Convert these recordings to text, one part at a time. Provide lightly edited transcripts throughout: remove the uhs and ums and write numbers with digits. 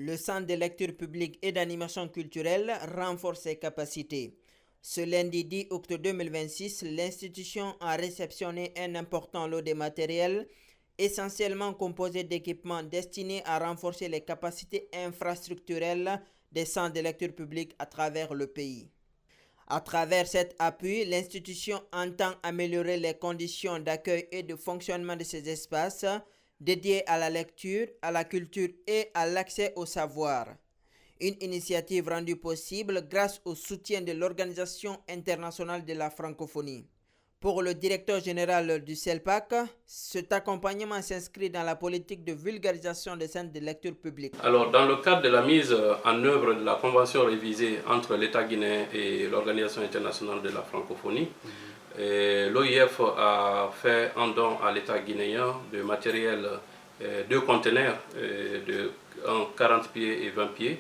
Le Centre de lecture publique et d'animation culturelle renforce ses capacités. Ce lundi 10 octobre 2026, l'institution a réceptionné un important lot de matériel essentiellement composé d'équipements destinés à renforcer les capacités infrastructurelles des centres de lecture publique à travers le pays. À travers cet appui, l'institution entend améliorer les conditions d'accueil et de fonctionnement de ces espaces dédiés à la lecture, à la culture et à l'accès au savoir. Une initiative rendue possible grâce au soutien de l'Organisation internationale de la francophonie. Pour le directeur général du CELPAC, cet accompagnement s'inscrit dans la politique de vulgarisation des centres de lecture publique. Alors, dans le cadre de la mise en œuvre de la convention révisée entre l'État guinéen et l'Organisation internationale de la francophonie, l'OIF a fait un don à l'État guinéen de matériel, deux conteneurs de 40 pieds et 20 pieds,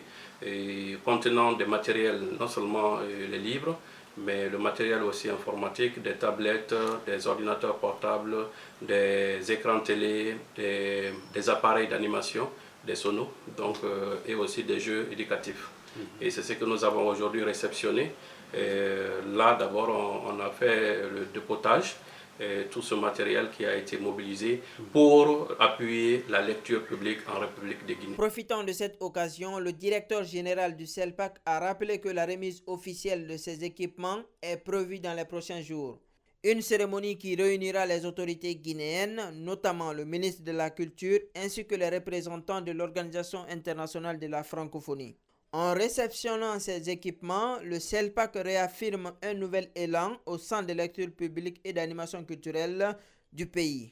contenant des matériels, non seulement les livres, mais le matériel aussi informatique, des tablettes, des ordinateurs portables, des écrans télé, des appareils d'animation, des sonos, donc, et aussi des jeux éducatifs. Et c'est ce que nous avons aujourd'hui réceptionné. Là, d'abord, on a fait le dépotage, tout ce matériel qui a été mobilisé pour appuyer la lecture publique en République de Guinée. Profitant de cette occasion, le directeur général du CELPAC a rappelé que la remise officielle de ces équipements est prévue dans les prochains jours. Une cérémonie qui réunira les autorités guinéennes, notamment le ministre de la Culture, ainsi que les représentants de l'Organisation internationale de la francophonie. En réceptionnant ces équipements, le CELPAC réaffirme un nouvel élan au centre de lecture publique et d'animation culturelle du pays.